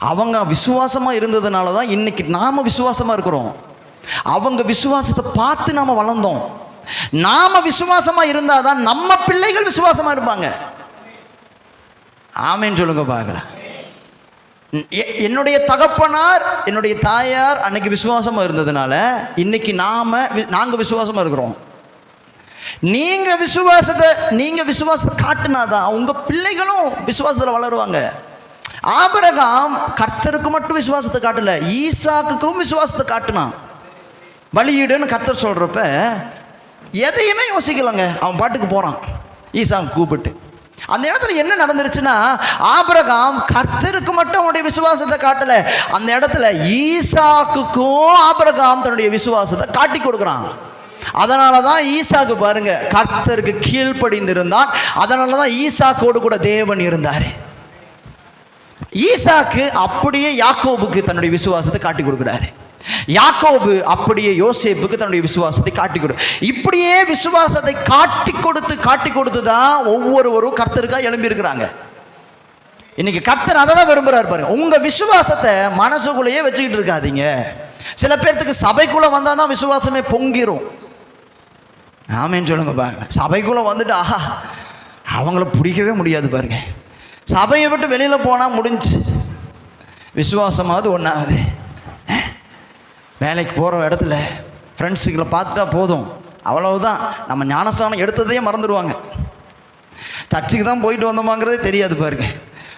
அவங்க விசுவாசமாக இருந்ததுனால தான் இன்னைக்கு நாம் விசுவாசமாக இருக்கிறோம். அவங்க விசுவாசத்தை பார்த்து நாம் வளர்ந்தோம். நாம் விசுவாசமாக இருந்தால் தான் நம்ம பிள்ளைகள் விசுவாசமாக இருப்பாங்க. ஆமேன்னு சொல்லுங்க பார்க்கலாம். என்னுடைய தகப்பனார் என்னுடைய தாயார் அன்னைக்கு விசுவாசமாக இருந்ததுனால இன்னைக்கு நாங்கள் விசுவாசமாக இருக்கிறோம். நீங்கள் விசுவாசத்தை காட்டினாதான் உங்கள் பிள்ளைகளும் விசுவாசத்தில் வளருவாங்க. ஆபிரகாம் கர்த்தருக்கு மட்டும் விசுவாசத்தை காட்டல, ஈசாக்குக்கும் விசுவாசத்தை காட்டினான். பலியிடுன்னு கர்த்தர் சொல்கிறப்ப எதையுமே யோசிக்கலங்க, அவன் பாட்டுக்கு போகிறான் ஈசாக்கு கூப்பிட்டு. அந்த இடத்துல என்ன நடந்துருச்சுன்னா, ஆபிரகாம் கர்த்தருக்கு மட்டும் அவனுடைய விசுவாசத்தை காட்டல, அந்த இடத்துல ஈசாக்குக்கும் ஆபிரகாம் தன்னுடைய விசுவாசத்தை காட்டி கொடுக்குறான். அதனால தான் ஈசாக்கு பாருங்க கர்த்தருக்கு கீழ்ப்படிந்திருந்தான். அதனால தான் ஈசாக்கோடு கூட தேவன் இருந்தார். ஈசாக்கு அப்படியே யாக்கோபுக்கு தன்னுடைய விசுவாசத்தை காட்டி கொடுக்குறாரு. யாக்கோபு அப்படியே யோசேப்புக்கு தன்னுடைய விசுவாசத்தை காட்டி கொடு. இப்படியே விசுவாசத்தை காட்டி கொடுத்து தான் ஒவ்வொருவரும் கர்த்தருக்காக எழும்பி இருக்கிறாங்க. இன்னைக்கு கர்த்தர் அதை தான் விரும்புறாரு பாருங்க. உங்க விசுவாசத்தை மனசுக்குள்ளேயே வச்சுக்கிட்டு இருக்காதீங்க. சில பேர்த்துக்கு சபைக்குள்ள வந்தா தான் விசுவாசமே பொங்கிரும். ஆமேன்னு சொல்லுங்க பாருங்க. சபைக்குள்ள வந்துட்டு அவங்கள பிடிக்கவே முடியாது பாருங்க. சபையை விட்டு வெளியில் போனால் முடிஞ்சு, விசுவாசமாவது ஒன்றாகுது. வேலைக்கு போகிற இடத்துல ஃப்ரெண்ட்ஸுகளை பார்த்துட்டா போதும், அவ்வளவுதான். நம்ம ஞானஸ்தானம் எடுத்ததையே மறந்துடுவாங்க. சர்ச்சுக்கு தான் போயிட்டு வந்தோமாங்கிறதே தெரியாது பாருங்க.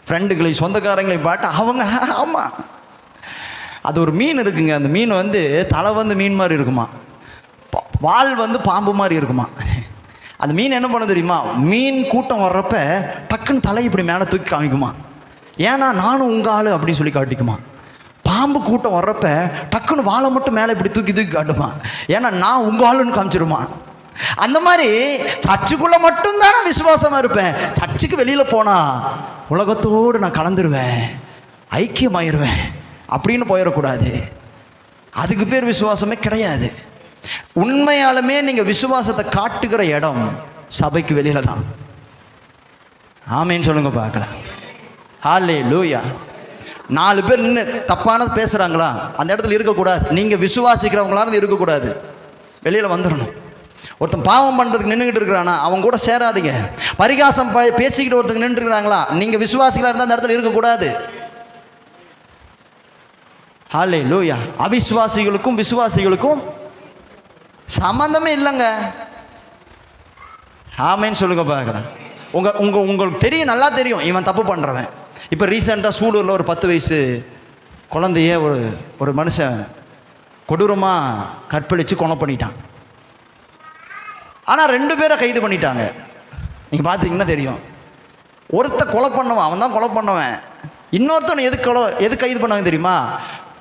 ஃப்ரெண்டுகளை சொந்தக்காரங்களை பாட்டு அவங்க ஆமாம், அது ஒரு மீன் இருக்குங்க. அந்த மீன் தலை மீன் மாதிரி இருக்குமா, வால் பாம்பு மாதிரி இருக்குமா. அந்த மீன் என்ன பண்ண தெரியுமா? மீன் கூட்டம் வர்றப்ப டக்குன்னு தலை இப்படி மேலே தூக்கி காமிக்குமா, ஏன்னா நானும் உங்கள் ஆள் அப்படின்னு சொல்லி காட்டிக்குமா. பாம்பு கூட்டம் வர்றப்ப டக்குன்னு வாழை மட்டும் மேலே இப்படி தூக்கி காட்டுமா, ஏன்னா நான் உங்கள் ஆளுன்னு காமிச்சிருமா. அந்த மாதிரி சர்ச்சுக்குள்ளே மட்டும்தான் நான் விசுவாசமாக இருப்பேன். சர்ச்சுக்கு வெளியில் போனால் உலகத்தோடு நான் கலந்துருவேன், ஐக்கியமாயிருவேன் அப்படின்னு போயிடக்கூடாது. அதுக்கு பேர் விசுவாசமே கிடையாது. உண்மையாலுமே நீங்கள் விசுவாசத்தை காட்டுகிற இடம் சபைக்கு வெளியில தான். ஆமேன்னு சொல்லுங்க பார்க்கலாம். ஹல்லேலூயா. 4 பேர் நின்று தப்பானது பேசுகிறாங்களா, அந்த இடத்துல இருக்கக்கூடாது. நீங்கள் விசுவாசிக்கிறவங்களால இருக்கக்கூடாது, வெளியில் வந்துடணும். ஒருத்தன் பாவம் பண்ணுறதுக்கு நின்றுக்கிட்டு இருக்கிறானா அவங்க கூட சேராதீங்க. பரிகாசம் பேசிக்கிட்டு ஒருத்தங்க நின்று இருக்கிறாங்களா, நீங்கள் விசுவாசிகளாக இருந்தால் அந்த இடத்துல இருக்கக்கூடாது. ஹல்லேலூயா. அவிசுவாசிகளுக்கும் விசுவாசிகளுக்கும் சம்பந்தமே இல்லைங்க. ஆமேன்னு சொல்லுங்க பார்க்குறேன். உங்களுக்கு தெரியும், நல்லா தெரியும் இவன் தப்பு பண்ணுறவன். இப்போ ரீசெண்டாக சூலூரில் ஒரு 10 வயசு குழந்தைய ஒரு மனுஷன் கொடூரமாக கற்பழித்து கொலை பண்ணிட்டான். ஆனால் 2 பேரை கைது பண்ணிட்டாங்க. நீங்கள் பார்த்தீங்கன்னா தெரியும். ஒருத்தர் கொலை பண்ணவன், அவன் தான் கொலை பண்ணவன். இன்னொருத்தவனை எது கைது பண்ணாங்க தெரியுமா?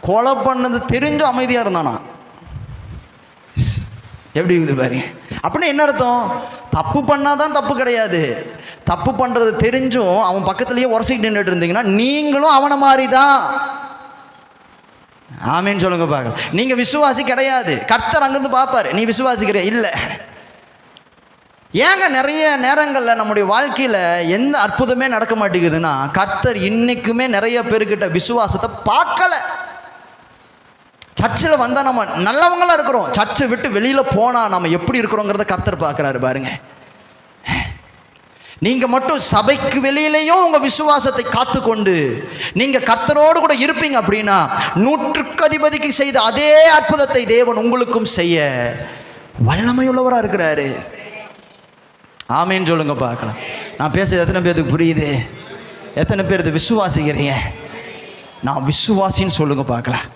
கொலை பண்ணது தெரிஞ்சும் அமைதியாக இருந்தானா. எப்படி இருக்குது பாருங்க. அப்படின்னா என்ன அர்த்தம்? தப்பு பண்ணாதான் தப்பு கிடையாது. தப்பு பண்ணுறது தெரிஞ்சும் அவன் பக்கத்துலேயே உரசிக்கிட்டு நின்றுட்டு இருந்தீங்கன்னா நீங்களும் அவனை மாதிரி தான். ஆமேன்னு சொல்லுங்க பார்க்க. நீங்கள் விசுவாசி கிடையாது, கர்த்தர் அங்கேருந்து பார்ப்பார். நீ விசுவாசிக்கிற இல்லை. ஏங்க நிறைய நேரங்களில் நம்முடைய வாழ்க்கையில் எந்த அற்புதமே நடக்க மாட்டேங்குதுன்னா, கர்த்தர் இன்றைக்குமே நிறைய பேர்கிட்ட விசுவாசத்தை பார்க்கல. சர்ச்சில் வந்தால் நம்ம நல்லவங்களாக இருக்கிறோம், சர்ச்சை விட்டு வெளியில் போனால் நம்ம எப்படி இருக்கிறோங்கிறத கர்த்தர் பார்க்குறாரு பாருங்க. நீங்கள் மட்டும் சபைக்கு வெளியிலையும் உங்கள் விசுவாசத்தை காத்துக்கொண்டு நீங்கள் கர்த்தரோடு கூட இருப்பீங்க அப்படின்னா 100க்கு அதிபதிக்கு செய்த அதே அற்புதத்தை தேவன் உங்களுக்கும் செய்ய வல்லமையுள்ளவராக இருக்கிறாரு. ஆமேன்னு சொல்லுங்க பார்க்கலாம். நான் பேசுறது எத்தனை பேருக்கு புரியுது? எத்தனை பேர் இது விசுவாசிக்கிறீங்க? நான் விசுவாசின்னு சொல்லுங்க பார்க்கலாம்.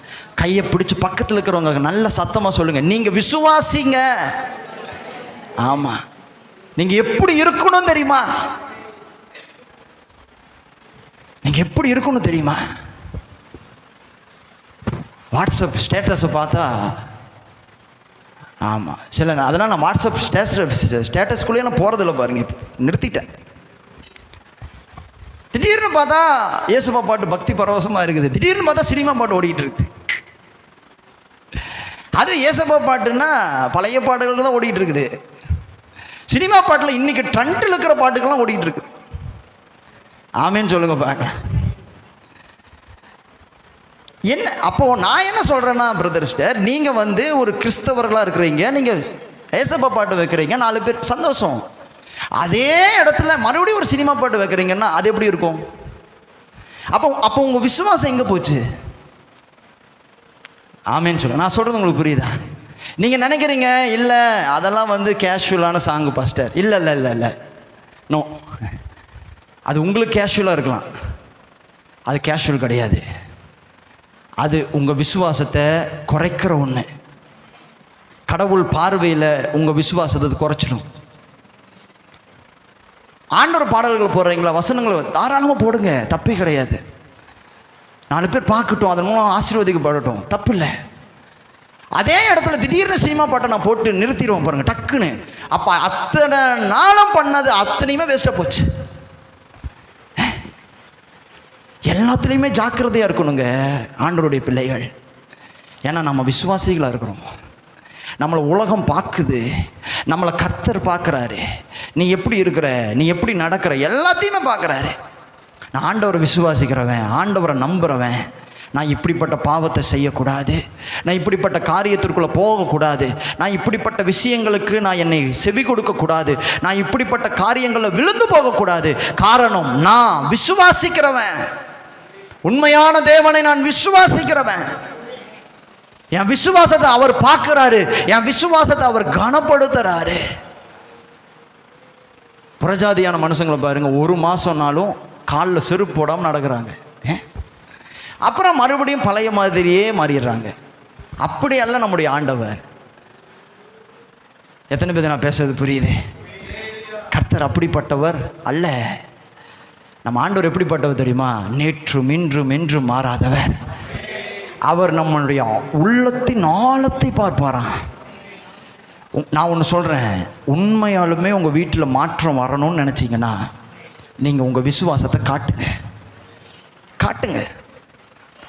கையை பிடிச்சி பக்கத்தில் இருக்கிறவங்க நல்ல சத்தமாக சொல்லுங்க, நீங்க விசுவாசிங்க. ஆமா, நீங்க எப்படி இருக்கணும் தெரியுமா? நீங்க எப்படி இருக்கணும் தெரியுமா? வாட்ஸ்அப் ஸ்டேட்டஸை பார்த்தா, ஆமாம் சில, அதெல்லாம் நான் வாட்ஸ்அப் ஸ்டேட்டஸ்குள்ளேயே நான் போகிறதில்ல பாருங்க, நிறுத்திட்டேன். திடீர்னு பார்த்தா இயேசுப்பா பாட்டு பக்தி பரவசமாக இருக்குது, திடீர்னு பார்த்தா சினிமா பாட்டு ஓடிக்கிட்டு இருக்கு. அது இயேசுப்பா பாட்டுன்னா பழைய பாட்டுகள் தான் ஓடிக்கிட்டு இருக்குது. சினிமா பாட்டில் இன்னைக்கு ட்ரெண்டில் இருக்கிற பாட்டுக்கெல்லாம் ஓடிக்கிட்டு இருக்கு. ஆமேன்னு சொல்லுங்க பார்க்கலாம். என்ன அப்போ நான் என்ன சொல்கிறேன்னா பிரதர் சிஸ்டர், நீங்கள் வந்து ஒரு கிறிஸ்தவர்களாக இருக்கிறீங்க, நீங்கள் ஏசப்பா பாட்டு வைக்கிறீங்க, 4 பேர் சந்தோஷம். அதே இடத்துல மறுபடியும் ஒரு சினிமா பாட்டு வைக்கிறீங்கன்னா அது எப்படி இருக்கும்? அப்போ உங்கள் விசுவாசம் எங்கே போச்சு? ஆமேன்னு சொல்லுங்க. நான் சொல்கிறது உங்களுக்கு புரியுதா? நீங்கள் நினைக்கிறீங்க இல்லை அதெல்லாம் வந்து கேஷுவலான சாங்கு பாஸ்டர். இல்லை இல்லை இல்லை இல்லை நோ, அது உங்களுக்கு கேஷுவலாக இருக்கலாம், அது கேஷுவல் கிடையாது. அது உங்கள் விசுவாசத்தை குறைக்கிற ஒன்று. கடவுள் பார்வையில் உங்கள் விசுவாசத்தை குறைச்சிடும். ஆண்டவர் பாடல்கள் போடுறீங்களா, வசனங்களை தாராளமாக போடுங்க, தப்பே கிடையாது. 4 பேர் பார்க்கட்டும், அதன் மூலம் ஆசீர்வதிக்கப்படட்டும், தப்பு இல்லை. அதே இடத்துல திடீர்னு சினிமா பாட்டை நான் போட்டு நிறுத்திடுவோம் பாருங்க டக்குன்னு. அப்போ அத்தனை நாளும் பண்ணது அத்தனையுமே வேஸ்ட்டாக போச்சு. எல்லாத்துலேயுமே ஜாக்கிரதையாக இருக்கணுங்க ஆண்டவருடைய பிள்ளைகள். ஏன்னா நம்ம விசுவாசிகளாக இருக்கிறோம். நம்மளை உலகம் பார்க்குது, நம்மளை கர்த்தர் பார்க்குறாரு. நீ எப்படி இருக்கிற, நீ எப்படி நடக்கிற, எல்லாத்தையுமே பார்க்குறாரு. நான் ஆண்டவரை விசுவாசிக்கிறவன், ஆண்டவரை நம்புகிறவன், நான் இப்படிப்பட்ட பாவத்தை செய்யக்கூடாது, நான் இப்படிப்பட்ட காரியத்திற்குள்ளே போகக்கூடாது, நான் இப்படிப்பட்ட விஷயங்களுக்கு நான் என்னை செவி கொடுக்கக்கூடாது, நான் இப்படிப்பட்ட காரியங்களில் விழுந்து போகக்கூடாது. காரணம், நான் விசுவாசிக்கிறவன், உண்மையான தேவனை நான் விசுவாசிக்கிறவன். என் விசுவாசத்தை அவர் பார்க்கிறாரு, என் விசுவாசத்தை அவர் கனப்படுத்துறாரு. புறஜாதியான மனுஷங்களை பாருங்க, 1 மாசம்னாலும் காலில் செருப்பு போடாமல் நடக்கிறாங்க. அப்புறம் மறுபடியும் பழைய மாதிரியே மாறிடுறாங்க. அப்படி அல்ல நம்முடைய ஆண்டவர். எத்தனை பேர் நான் பேசுறது புரியுது? கர்த்தர் அப்படிப்பட்டவர் அல்ல. நம்ம ஆண்டவர் எப்படிப்பட்டவர் தெரியுமா? நேற்றும் இன்றும் என்றும் மாறாதவர். அவர் நம்மளுடைய உள்ளத்தின் ஆழத்தை பார்ப்பாராம். நான் ஒன்று சொல்கிறேன், உண்மையாலுமே உங்கள் வீட்டில் மாற்றம் வரணும்னு நினச்சிங்கன்னா நீங்கள் உங்கள் விசுவாசத்தை காட்டுங்க.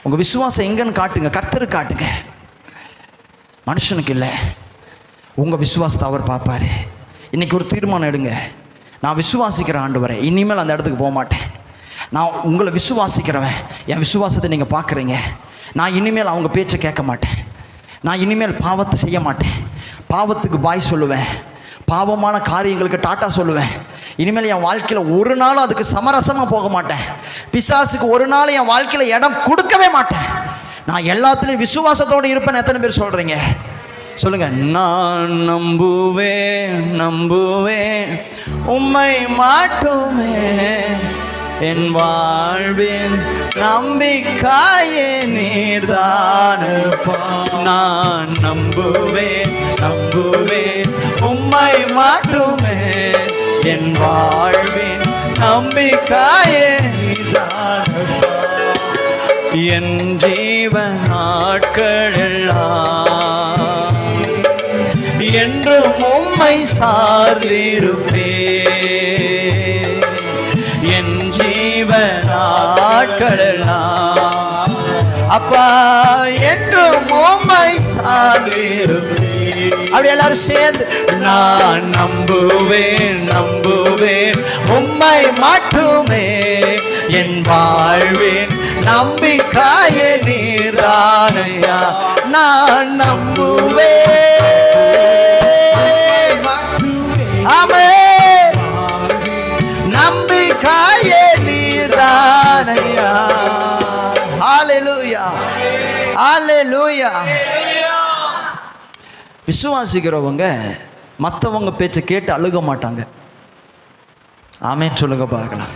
உங்கள் விசுவாசம் எங்கன்னு காட்டுங்க, கர்த்தருக்கு காட்டுங்க, மனுஷனுக்கு இல்லை. உங்கள் விசுவாசத்தை அவர் பார்ப்பார். இன்றைக்கி ஒரு தீர்மானம் எடுங்க, நான் விசுவாசிக்கிற ஆண்டவரே, இனிமேல் அந்த இடத்துக்கு போக மாட்டேன். நான் உங்களை விசுவாசிக்கிறவன், என் விசுவாசத்தை நீங்கள் பார்க்குறீங்க. நான் இனிமேல் அவங்க பேச்சை கேட்க மாட்டேன். நான் இனிமேல் பாவத்தை செய்ய மாட்டேன். பாவத்துக்கு பாய் சொல்லுவேன், பாவமான காரியங்களுக்கு டாட்டா சொல்லுவேன். இனிமேல் என் வாழ்க்கையில் ஒரு நாளும் அதுக்கு சமரசமாக போக மாட்டேன். பிசாசுக்கு ஒரு நாள் என் வாழ்க்கையில் இடம் கொடுக்கவே மாட்டேன். நான் எல்லாத்துலேயும் விசுவாசத்தோடு இருப்பேன். எத்தனை பேர் சொல்கிறீங்க? சொல்லுங்க. நான் நம்புவேன் உம்மை மட்டுமே, என் வாழ்வின் நம்பிக்கையே நீர்தான். நான் நம்புவேன் உம்மை மட்டுமே, என் வாழ்வின் நம்பிக்கையே நீர்தான். என் ஜீவன் நாட்களெல்லாம் என்றும் உம்மை சார்ந்திருப்பேன். என் ஜீவன் நாட்களெல்லாம் அப்பா என்றும் உம்மை சார்ந்திருப்பேன். அப்படி எல்லாரும் சேர்ந்து, நான் நம்புவேன் உம்மை மட்டுமே, என் வாழ்வின் நம்பிக்கையே நீரானையா. நான் நம்புவேன், ஆமென், நம்பிக்கையே நீரானையா. ஹல்லேலூயா, ஹல்லேலூயா. விசுவாசிக்கிறவங்க மற்றவங்க பேச்சை கேட்டு அழுக மாட்டாங்க. ஆமென் சொல்லுங்க பார்க்கலாம்.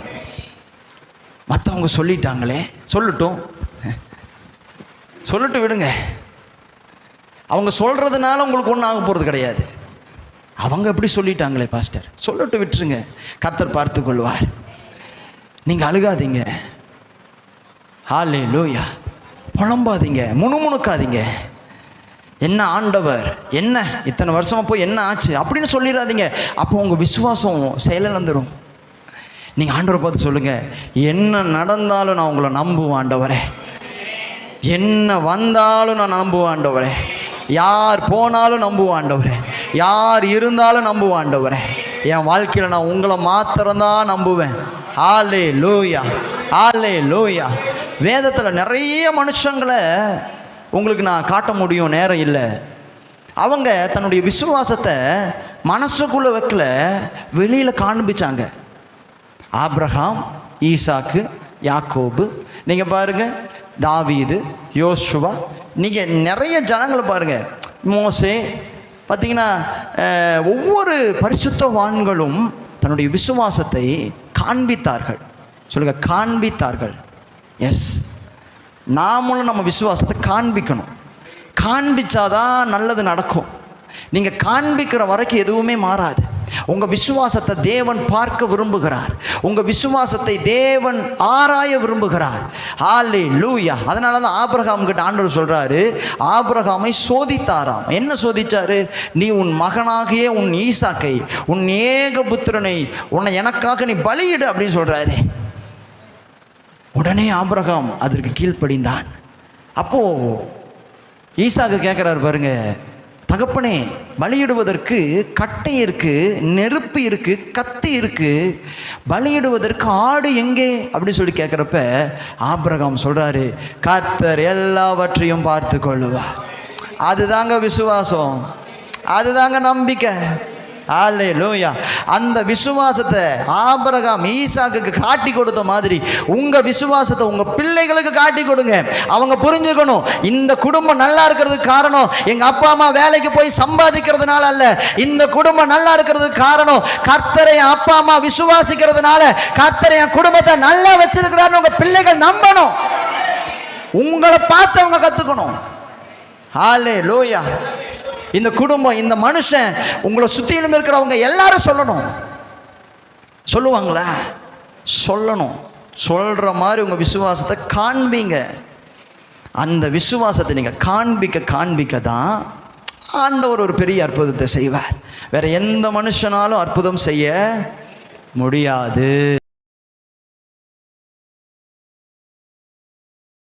மற்றவங்க சொல்லிட்டாங்களே, சொல்லட்டும், சொல்லட்டு விடுங்க. அவங்க சொல்கிறதுனால உங்களுக்கு ஒன்றும் ஆக போகிறது கிடையாது. அவங்க எப்படி சொல்லிட்டாங்களே பாஸ்டர், சொல்லட்டு விட்டுருங்க, கர்த்தர் பார்த்து கொள்வார். நீங்கள் அழுகாதீங்க, ஹல்லேலூயா, புலம்பாதீங்க, முணுமுணுக்காதீங்க. என்ன ஆண்டவர், என்ன இத்தனை வருஷமாக போய் என்ன ஆச்சு அப்படின்னு சொல்லிடாதீங்க. அப்போ உங்கள் விசுவாசம் செயலிழந்துடும். நீங்கள் ஆண்டவரை பார்த்து சொல்லுங்கள், என்ன நடந்தாலும் நான் உங்களை நம்புவேன் ஆண்டவரே, என்ன வந்தாலும் நான் நம்புவேன் ஆண்டவரே, யார் போனாலும் நம்புவேன் ஆண்டவரே, யார் இருந்தாலும் நம்புவேன் ஆண்டவரே, என் வாழ்க்கையில் நான் உங்களை மாத்திரம்தான் நம்புவேன். ஹல்லேலூயா, ஹல்லேலூயா. வேதத்தில் நிறைய மனுஷங்களை உங்களுக்கு நான் காட்ட முடியும், நேரம் இல்லை. அவங்க தன்னுடைய விசுவாசத்தை மனசுக்குள்ளே வைக்கல, வெளியில் காண்பிச்சாங்க. ஆபிரகாம், ஈசாக்கு, யாக்கோபு, நீங்கள் பாருங்கள், தாவீது, யோசுவா, நீங்கள் நிறைய ஜனங்களை பாருங்கள், மோசே, பார்த்தீங்கன்னா ஒவ்வொரு பரிசுத்தவான்களும் தன்னுடைய விசுவாசத்தை காண்பித்தார்கள். சொல்லுங்கள், காண்பித்தார்கள். எஸ், நாமளும் நம்ம விசுவாசத்தை காண்பிக்கணும். காண்பிச்சாதான் நல்லது நடக்கும். நீங்கள் காண்பிக்கிற வரைக்கும் எதுவுமே மாறாது. உங்கள் விசுவாசத்தை தேவன் பார்க்க விரும்புகிறார். உங்கள் விசுவாசத்தை தேவன் ஆராய விரும்புகிறார். ஹல்லேலூயா. அதனால தான் ஆபிரகாம் கிட்ட ஆண்டவர் சொல்கிறாரு, ஆபிரகாமை சோதித்தாராம். என்ன சோதிச்சாரு? நீ உன் மகனாகிய உன் ஈசாக்கை, உன் ஏகபுத்திரனை, உன்னை எனக்காக நீ பலியிடு அப்படின்னு சொல்கிறாரு. உடனே ஆபிரகாம் அதற்கு கீழ்ப்படிந்தான். அப்போது ஈசாக்கு கேட்குறாரு பாருங்க, தகப்பனே, பலியிடுவதற்கு கட்டை இருக்கு, நெருப்பு இருக்கு, கத்தி இருக்கு, பலியிடுவதற்கு ஆடு எங்கே அப்படின்னு சொல்லி கேட்குறப்ப ஆபிரகாம் சொல்றாரு, கர்த்தர் எல்லாவற்றையும் பார்த்து கொள்ளுவார். அதுதாங்க விசுவாசம், அதுதாங்க நம்பிக்கை. ஹல்லேலூயா. அந்த விசுவாசத்தை ஆபிரகாம் ஈசாக்குக்கு காட்டி கொடுத்த மாதிரி உங்கள் விசுவாசத்தை உங்கள் பிள்ளைகளுக்கு காட்டி கொடுங்க. அவங்க புரிஞ்சுக்கணும், இந்த குடும்பம் நல்லா இருக்கிறதுக்கு காரணம் எங்கள் அப்பா அம்மா வேலைக்கு போய் சம்பாதிக்கிறதுனால அல்ல, இந்த குடும்பம் நல்லா இருக்கிறதுக்கு காரணம் கர்த்தரை அப்பா அம்மா விசுவாசிக்கிறதுனால, கர்த்தரை என் குடும்பத்தை நல்லா வச்சிருக்கிறான்னு உங்கள் பிள்ளைகள் நம்பணும். உங்களை பார்த்து அவங்க கற்றுக்கணும். ஹல்லேலூயா. இந்த குடும்பம், இந்த மனுஷன், உங்களை சுற்றிலும் இருக்கிறவங்க எல்லாரும் சொல்லணும். சொல்லுவாங்களா? சொல்லணும். சொல்கிற மாதிரி உங்கள் விசுவாசத்தை காண்பீங்க. அந்த விசுவாசத்தை நீங்கள் காண்பிக்க காண்பிக்க தான் ஆண்டவர் ஒரு பெரிய அற்புதத்தை செய்வார். வேற எந்த மனுஷனாலும் அற்புதம் செய்ய முடியாது.